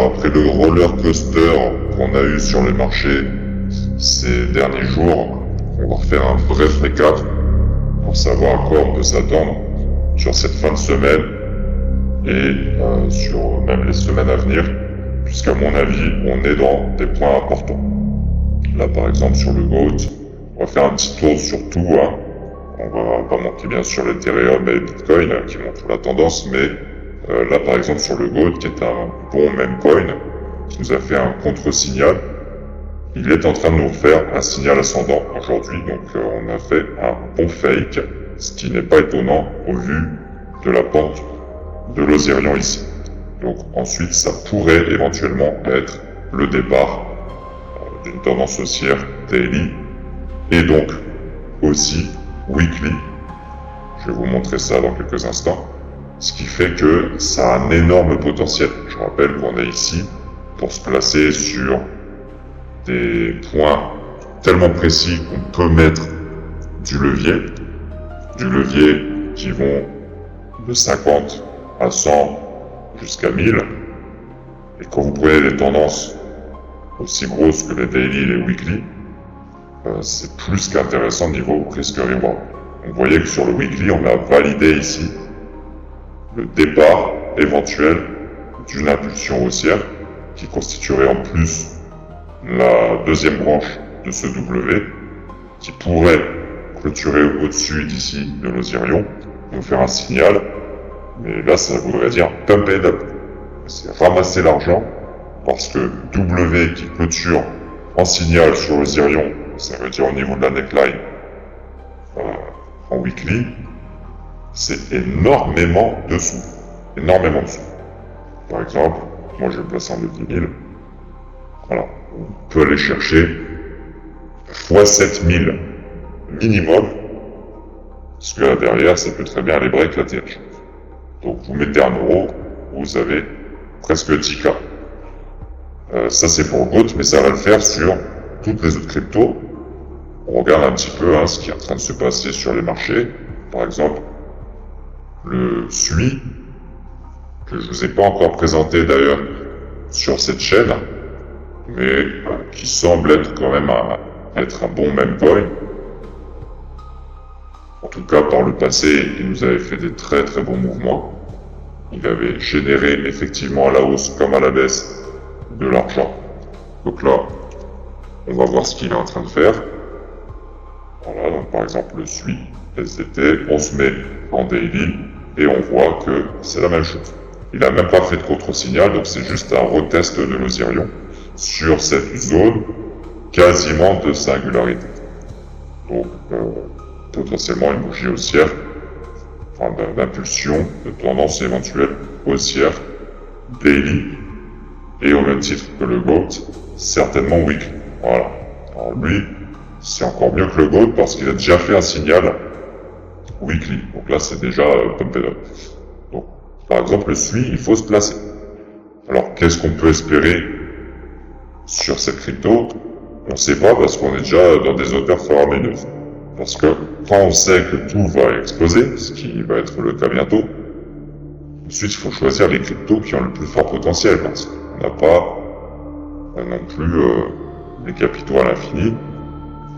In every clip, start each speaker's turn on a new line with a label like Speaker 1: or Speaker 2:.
Speaker 1: après le roller coaster qu'on a eu sur le marché ces derniers jours, on va refaire un bref récap pour savoir à quoi on peut s'attendre sur cette fin de semaine et sur même les semaines à venir, puisqu'à mon avis, on est dans des points importants. Là, par exemple, sur le GOAT, on va faire un petit tour sur tout. On va pas monter bien sûr l'Ethereum et le Bitcoin qui montrent la tendance, mais là, par exemple, sur le GOAT, qui est un bon meme coin, qui nous a fait un contre-signal, il est en train de nous faire un signal ascendant aujourd'hui, donc on a fait un bon fake, ce qui n'est pas étonnant au vu de la pente de l'Osirion ici. Donc ensuite, ça pourrait éventuellement être le départ d'une tendance haussière daily et donc aussi weekly. Je vais vous montrer ça dans quelques instants. Ce qui fait que ça a un énorme potentiel. Je rappelle qu'on est ici pour se placer sur des points tellement précis qu'on peut mettre du levier qui vont de 50 à 100 jusqu'à 1000. Et quand vous prenez des tendances aussi grosses que les daily et les weekly, c'est plus qu'intéressant niveau risque-reward. Donc vous voyez que sur le weekly, on a validé ici le départ éventuel d'une impulsion haussière qui constituerait en plus la deuxième branche de ce W qui pourrait clôturer au-dessus d'ici de l'Osirion, nous faire un signal, mais là ça voudrait dire pump it up, c'est ramasser l'argent parce que W qui clôture en signal sur l'Osirion, ça veut dire au niveau de la neckline en weekly, c'est énormément de sous. Énormément de sous. Par exemple, moi je vais placer en 10 000. Voilà. On peut aller chercher x 7000 minimum. Parce que là derrière, ça peut très bien aller break la TH. Donc vous mettez 1 euro, vous avez presque 10K. Ça c'est pour le GOAT, mais ça va le faire sur toutes les autres cryptos. On regarde un petit peu ce qui est en train de se passer sur les marchés. Par exemple, le SUI, que je vous ai pas encore présenté d'ailleurs sur cette chaîne, mais qui semble être quand même être un bon meme coin. En tout cas, par le passé, il nous avait fait des très très bons mouvements. Il avait généré effectivement à la hausse comme à la baisse de l'argent. Donc là, on va voir ce qu'il est en train de faire. Voilà, donc par exemple le SUI, SDT, on se met en daily et on voit que c'est la même chose. Il n'a même pas fait de contre-signal, donc c'est juste un retest de l'Osirion sur cette zone quasiment de singularité. Donc potentiellement une bougie haussière, enfin d'impulsion, de tendance éventuelle haussière, daily, et au même titre que le GOAT, certainement weekly. Voilà. Alors lui, c'est encore mieux que le GOAT parce qu'il a déjà fait un signal weekly. Donc là, c'est déjà pumped up. Donc, par exemple, le SUI, il faut se placer. Alors, qu'est-ce qu'on peut espérer sur cette crypto? On ne sait pas parce qu'on est déjà dans des hauteurs faramineuses. Parce que quand on sait que tout va exploser, ce qui va être le cas bientôt, ensuite, il faut choisir les cryptos qui ont le plus fort potentiel parce qu'on n'a pas non plus les capitaux à l'infini.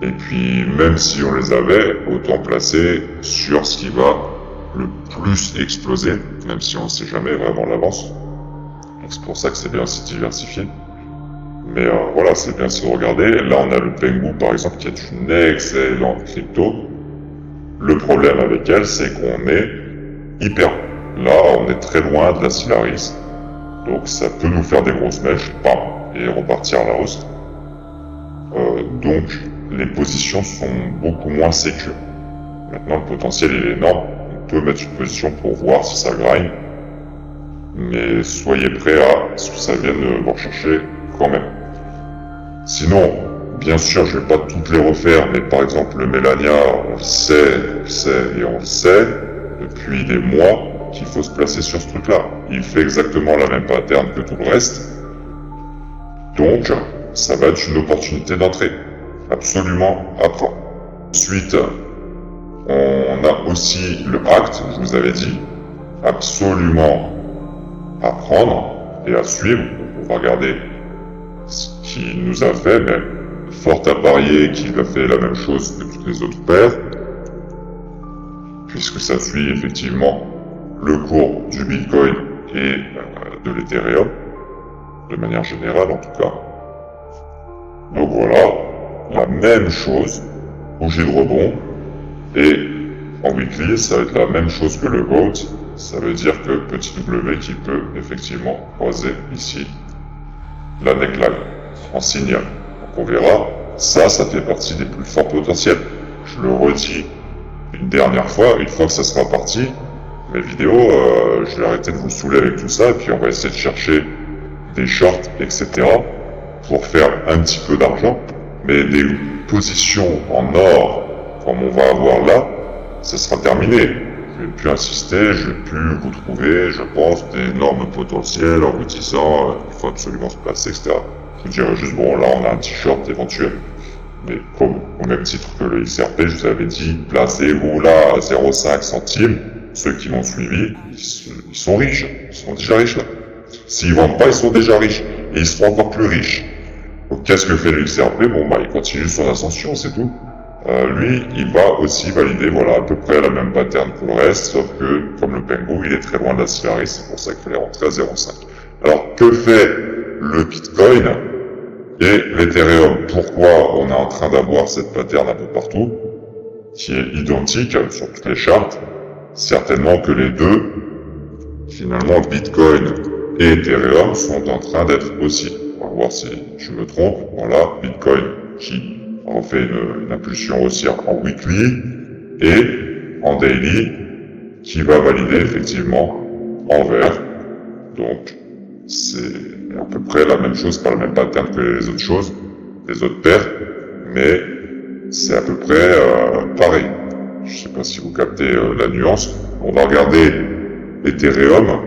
Speaker 1: Et puis, même si on les avait, autant placer sur ce qui va le plus exploser, même si on ne sait jamais vraiment l'avance. Donc c'est pour ça que c'est bien aussi diversifié. Mais voilà, c'est bien si vous regardez. Là, on a le Pengu, par exemple, qui est une excellente crypto. Le problème avec elle, c'est qu'on est hyper... Là, on est très loin de la Solaris. Donc, ça peut nous faire des grosses mèches, bam, et repartir à la hausse. Donc, les positions sont beaucoup moins sécures. Maintenant, le potentiel il est énorme. On peut mettre une position pour voir si ça grind. Mais soyez prêts à ce que ça vienne vous rechercher quand même. Sinon, bien sûr, je vais pas toutes les refaire, mais par exemple, le Melania, on le sait et on le sait depuis des mois qu'il faut se placer sur ce truc-là. Il fait exactement la même pattern que tout le reste. Donc, ça va être une opportunité d'entrée. Absolument à prendre. Ensuite, on a aussi le ACT, je vous avais dit, absolument à prendre et à suivre pour va regarder ce qu'il nous a fait, mais fort à parier qu'il a fait la même chose que toutes les autres paires, puisque ça suit effectivement le cours du Bitcoin et de l'Ethereum, de manière générale en tout cas. Donc voilà, la même chose, bougie de rebond, et en weekly, ça va être la même chose que le GOAT, ça veut dire que petit W qui peut effectivement croiser ici la neckline en signal. Donc on verra, ça fait partie des plus forts potentiels. Je le redis une dernière fois, une fois que ça sera parti, mes vidéos, je vais arrêter de vous saouler avec tout ça, et puis on va essayer de chercher des shorts, etc. pour faire un petit peu d'argent, mais des positions en or, comme on va avoir là, ça sera terminé. Je vais plus insister, je vais plus vous trouver, je pense, d'énormes potentiels en vous disant il faut absolument se placer, etc. Je vous dirais juste, bon, là, on a un t-shirt éventuel. Mais comme au même titre que le XRP, je vous avais dit, placez-vous là à 0,5 centimes. Ceux qui m'ont suivi, ils sont riches. Ils sont déjà riches là. S'ils vendent pas, ils sont déjà riches. Et ils seront encore plus riches. Donc qu'est-ce que fait le XRP? Bon, bah, il continue son ascension, c'est tout. Lui, il va aussi valider, voilà, à peu près la même pattern que le reste, sauf que, comme le Pengu, il est très loin de la Solaris, c'est pour ça qu'il fallait rentrer à 0,5. Alors, que fait le Bitcoin et l'Ethereum? Pourquoi on est en train d'avoir cette pattern un peu partout, qui est identique sur toutes les chartes? Certainement que les deux, finalement, Bitcoin et Ethereum sont en train d'être aussi. On va voir si je me trompe. Voilà, Bitcoin qui refait une impulsion haussière en weekly et en daily qui va valider effectivement en vert. Donc c'est à peu près la même chose, pas le même pattern que les autres choses, les autres paires, mais c'est à peu près pareil. Je sais pas si vous captez la nuance. On va regarder Ethereum.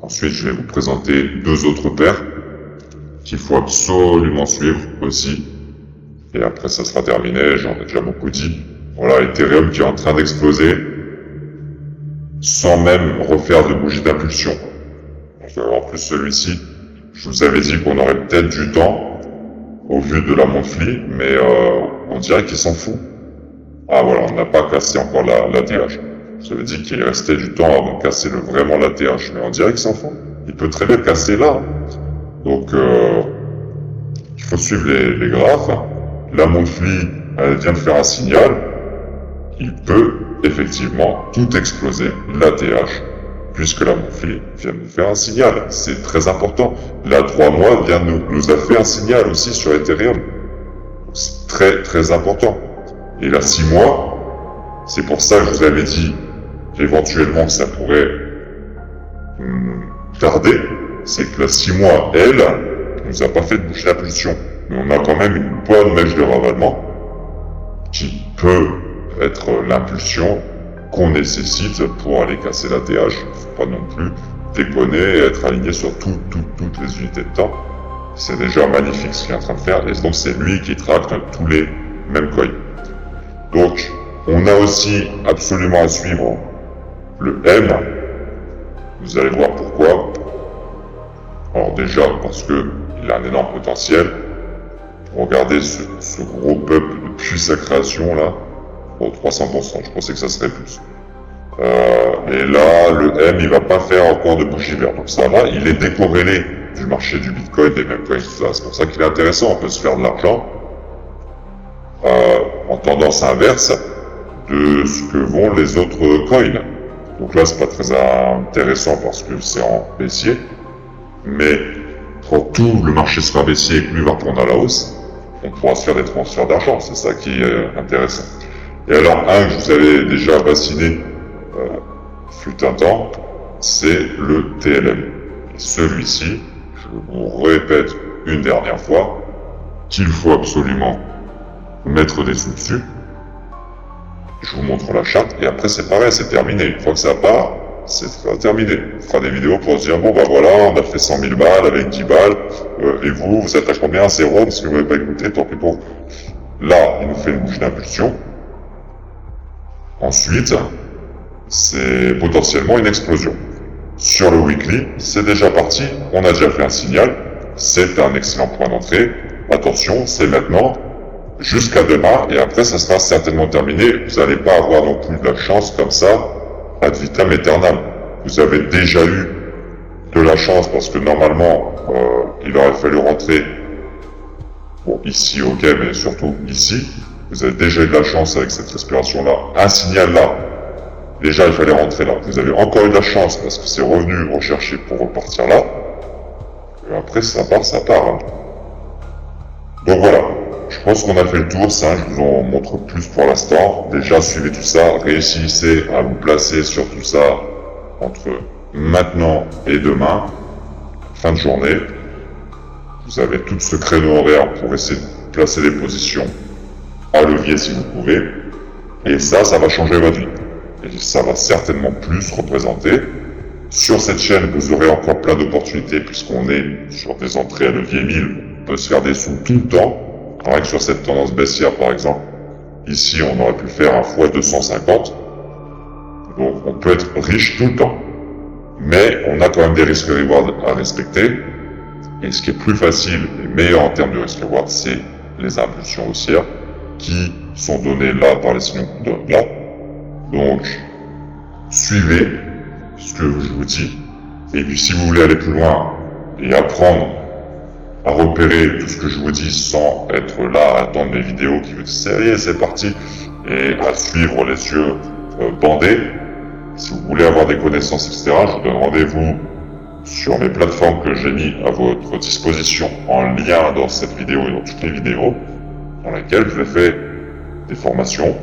Speaker 1: Ensuite, je vais vous présenter deux autres paires qu'il faut absolument suivre aussi. Et après, ça sera terminé. J'en ai déjà beaucoup dit. Voilà, Ethereum qui est en train d'exploser sans même refaire de bougie d'impulsion. En plus, celui-ci, je vous avais dit qu'on aurait peut-être du temps au vu de la monthly, mais on dirait qu'il s'en fout. Ah voilà, on n'a pas cassé encore l'ATH. Je vous avais dit qu'il restait du temps avant de casser vraiment l'ATH, mais on dirait qu'il s'en fout. Il peut très bien casser là. Donc, il faut suivre les graphes. La monthly, elle vient de faire un signal. Il peut effectivement tout exploser, l'ATH, puisque la monthly vient de faire un signal. C'est très important. La 3 mois nous a fait un signal aussi sur Ethereum. C'est très très important. Et la 6 mois, c'est pour ça que je vous avais dit éventuellement que ça pourrait tarder. C'est que la 6 mois, elle, nous a pas fait de bouger d'impulsion. Mais on a quand même une bonne mèche de ravalement qui peut être l'impulsion qu'on nécessite pour aller casser la TH. Faut pas non plus déconner et être aligné sur toutes les unités de temps. C'est déjà magnifique ce qu'il est en train de faire. Et donc c'est lui qui tracte tous les mêmes coins. Donc, on a aussi absolument à suivre le M. Vous allez voir pourquoi. Alors déjà, parce que il a un énorme potentiel. Regardez ce gros peuple depuis sa création là. Bon, 300%, je pensais que ça serait plus. Et là, le M, il va pas faire encore de bougie verte. Donc ça va, il est décorrélé du marché du Bitcoin, des mêmes coins, tout ça. C'est pour ça qu'il est intéressant, on peut se faire de l'argent en tendance inverse de ce que vont les autres coins. Donc là, c'est pas très intéressant parce que c'est en baissier. Mais quand tout le marché sera baissier et que lui va prendre à la hausse, on pourra se faire des transferts d'argent. C'est ça qui est intéressant. Et alors, un que je vous avais déjà vacciné fut un temps, c'est le TLM. Et celui-ci, je vous répète une dernière fois, qu'il faut absolument mettre des sous dessus. Je vous montre la charte, et après c'est pareil, c'est terminé. Une fois que ça part, c'est terminé. On fera des vidéos pour se dire, bon bah voilà, on a fait 100 000 balles avec 10 balles, et vous êtes à combien? À 0, parce que vous n'avez pas écouté, tant pis pour vous. Là, il nous fait une bouche d'impulsion. Ensuite, c'est potentiellement une explosion. sur le weekly, c'est déjà parti, on a déjà fait un signal, c'est un excellent point d'entrée. Attention, c'est maintenant, jusqu'à demain, et après ça sera certainement terminé. Vous n'allez pas avoir non plus de la chance comme ça, ad vitam aeternam. Vous avez déjà eu de la chance parce que normalement, il aurait fallu rentrer, bon ici ok, mais surtout ici, vous avez déjà eu de la chance avec cette respiration-là, un signal là. Déjà, il fallait rentrer là. Vous avez encore eu de la chance parce que c'est revenu rechercher pour repartir là. Et après, ça part, ça part. Hein. Donc voilà. Je pense qu'on a fait le tour. Ça, je vous en montre plus pour l'instant. Déjà, suivez tout ça. Réussissez à vous placer sur tout ça entre maintenant et demain. Fin de journée. Vous avez tout ce créneau horaire pour essayer de placer des positions à levier si vous pouvez. Et ça va changer votre vie. Et ça va certainement plus représenter. Sur cette chaîne, vous aurez encore plein d'opportunités puisqu'on est sur des entrées à levier 1000. On peut se faire des sous tout le temps. Rien que sur cette tendance baissière, par exemple. Ici, on aurait pu faire un fois 250. Donc, on peut être riche tout le temps. Mais on a quand même des risques reward à respecter. Et ce qui est plus facile et meilleur en termes de risque reward, c'est les impulsions haussières qui sont données là par les signaux de là. Donc, suivez ce que je vous dis. Et puis, si vous voulez aller plus loin et apprendre à repérer tout ce que je vous dis sans être là à attendre mes vidéos qui vous disent ça y est, c'est parti, et à suivre les yeux bandés, si vous voulez avoir des connaissances, etc., je vous donne rendez-vous sur mes plateformes que j'ai mis à votre disposition en lien dans cette vidéo et dans toutes les vidéos, dans lesquelles je vous ai fait des formations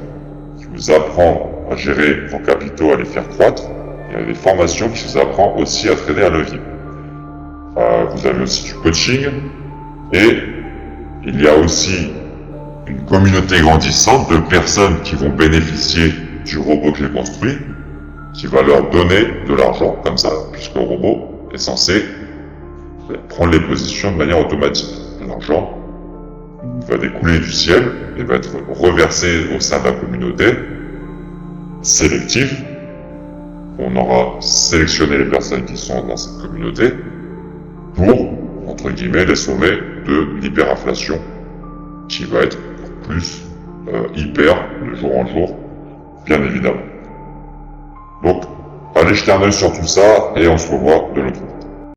Speaker 1: qui vous apprennent à gérer vos capitaux, à les faire croître. Il y a des formations qui vous apprennent aussi à trader à levier. Vous avez aussi du coaching et il y a aussi une communauté grandissante de personnes qui vont bénéficier du robot que j'ai construit, qui va leur donner de l'argent comme ça, puisque le robot est censé prendre les positions de manière automatique. L'argent va découler du ciel et va être reversé au sein de la communauté sélectif. On aura sélectionné les personnes qui sont dans cette communauté pour, entre guillemets, les sauver de l'hyperinflation qui va être plus hyper de jour en jour, bien évidemment. Donc, allez jeter un œil sur tout ça et on se revoit de l'autre côté.